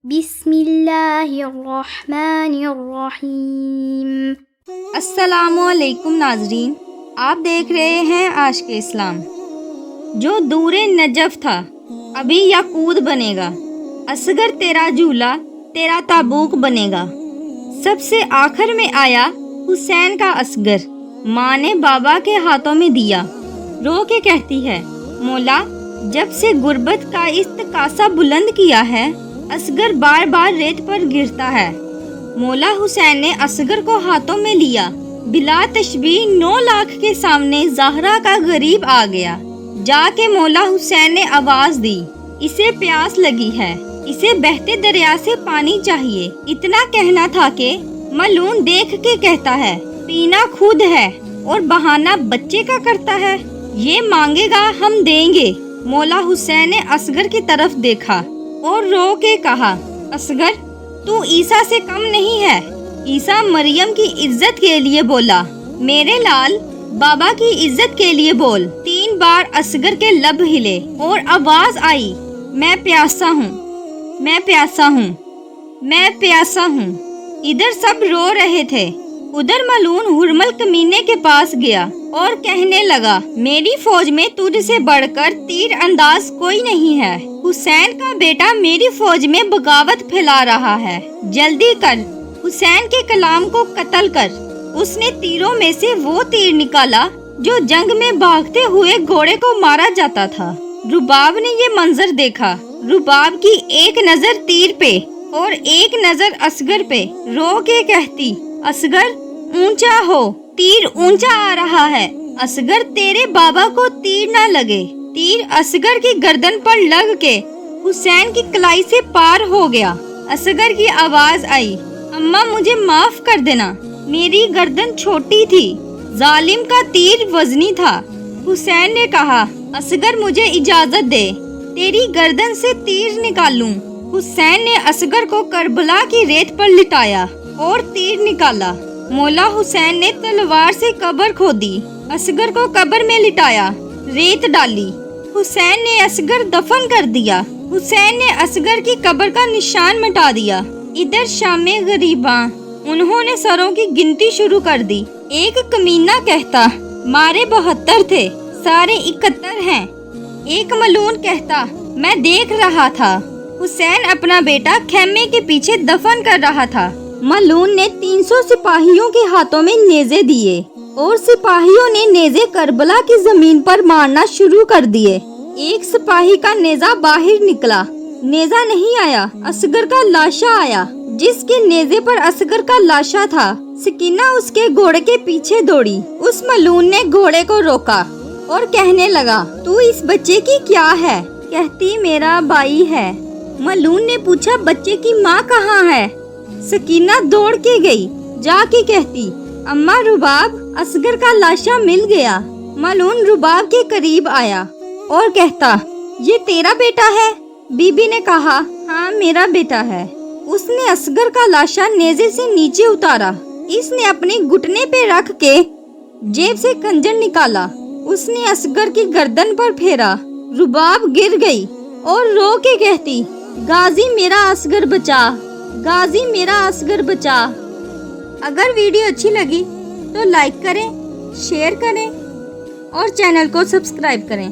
بسم اللہ الرحمن الرحیم۔ السلام علیکم ناظرین، آپ دیکھ رہے ہیں عاشق اسلام۔ جو دور نجف تھا ابھی یاقوت بنے گا، اصغر تیرا جھولا تیرا تابوک بنے گا۔ سب سے آخر میں آیا حسین کا اصغر، ماں نے بابا کے ہاتھوں میں دیا۔ رو کے کہتی ہے، مولا جب سے غربت کا استغاثہ بلند کیا ہے، اصغر بار بار ریت پر گرتا ہے۔ مولا حسین نے اصغر کو ہاتھوں میں لیا۔ بلا تشبیہ 9 لاکھ کے سامنے زہرا کا غریب آ گیا۔ جا کے مولا حسین نے آواز دی، اسے پیاس لگی ہے، اسے بہتے دریا سے پانی چاہیے۔ اتنا کہنا تھا کہ ملعون دیکھ کے کہتا ہے، پینا خود ہے اور بہانہ بچے کا کرتا ہے، یہ مانگے گا ہم دیں گے۔ مولا حسین نے اصغر کی طرف دیکھا اور رو کے کہا، اصغر تو عیسیٰ سے کم نہیں ہے۔ عیسیٰ مریم کی عزت کے لیے بولا، میرے لال بابا کی عزت کے لیے بول۔ 3 بار اصغر کے لب ہلے اور آواز آئی، میں پیاسا ہوں، میں پیاسا ہوں، میں پیاسا ہوں۔ ادھر سب رو رہے تھے۔ ادھر ملعون ہرمل کمینے کے پاس گیا اور کہنے لگا، میری فوج میں تجھ سے بڑھ کر تیر انداز کوئی نہیں ہے۔ حسین کا بیٹا میری فوج میں بغاوت پھیلا رہا ہے، جلدی کر، حسین کے کلام کو قتل کر۔ اس نے تیروں میں سے وہ تیر نکالا جو جنگ میں بھاگتے ہوئے گھوڑے کو مارا جاتا تھا۔ رباب نے یہ منظر دیکھا۔ رباب کی ایک نظر تیر پہ اور ایک نظر اصغر پہ، رو کے کہتی، اصغر اونچا ہو، تیر اونچا آ رہا ہے۔ اصغر تیرے بابا کو تیر نہ لگے۔ تیر اصغر کی گردن پر لگ کے حسین کی کلائی سے پار ہو گیا۔ اصغر کی آواز آئی، اماں مجھے معاف کر دینا، میری گردن چھوٹی تھی، ظالم کا تیر وزنی تھا۔ حسین نے کہا، اصغر مجھے اجازت دے، تیری گردن سے تیر نکالوں۔ حسین نے اصغر کو کربلا کی ریت پر لٹایا اور تیر نکالا۔ مولا حسین نے تلوار سے قبر کھودی، اصغر کو قبر میں لٹایا، ریت ڈالی۔ حسین نے اصغر دفن کر دیا۔ حسین نے اصغر کی قبر کا نشان مٹا دیا۔ ادھر شام میں غریباں، انہوں نے سروں کی گنتی شروع کر دی۔ ایک کمینہ کہتا، مارے 72 تھے، سارے 71 ہیں۔ ایک ملعون کہتا، میں دیکھ رہا تھا، حسین اپنا بیٹا خیمے کے پیچھے دفن کر رہا تھا۔ ملعون نے 300 سپاہیوں کے ہاتھوں میں نیزے دیے اور سپاہیوں نے نیزے کربلا کی زمین پر مارنا شروع کر دیے۔ ایک سپاہی کا نیزہ باہر نکلا، نیزہ نہیں آیا، اصغر کا لاشا آیا۔ جس کے نیزے پر اصغر کا لاشا تھا، سکینہ اس کے گھوڑے کے پیچھے دوڑی۔ اس ملعون نے گھوڑے کو روکا اور کہنے لگا، تو اس بچے کی کیا ہے؟ کہتی، میرا بھائی ہے۔ ملعون نے پوچھا، بچے کی ماں کہاں ہے؟ سکینہ دوڑ کے گئی، جا کے کہتی، اماں رباب اصغر کا لاشا مل گیا۔ ملعون رباب کے قریب آیا اور کہتا، یہ تیرا بیٹا ہے؟ بی بی نے کہا، ہاں میرا بیٹا ہے۔ اس نے اصغر کا لاشا نیزے سے نیچے اتارا۔ اس نے اپنے گھٹنے پہ رکھ کے جیب سے خنجر نکالا۔ اس نے اصغر کی گردن پر پھیرا۔ رباب گر گئی اور رو کے کہتی، غازی میرا اصغر بچا، غازی میرا اصغر بچا۔ اگر ویڈیو اچھی لگی تو لائک کریں، شیئر کریں اور چینل کو سبسکرائب کریں۔